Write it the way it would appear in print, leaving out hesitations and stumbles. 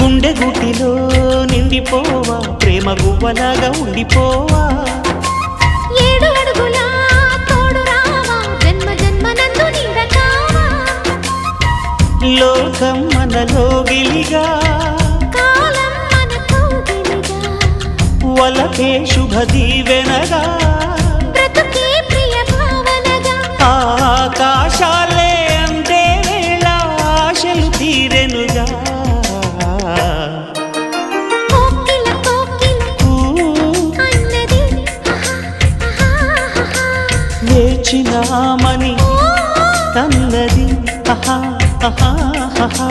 గుండె గుటిలో నిండిపోవా ప్రేమ గువ్వలాగా ఉండిపోవా 7 అడుగుల తోడు రావా జన్మ జన్మనందు నీడ కావా లోకం మనలో గిలిగా కాలం మనతో గిలిగా వలకే శుభ దీవెనగా బ్రతుకే ప్రియ భావనగా ఆకాశాలే అందే వేళ ఆశలు తీరెనుగా కోకిల కోకిల అన్నది వేచినామని తన్నది ఆహా ఆహా ఆహా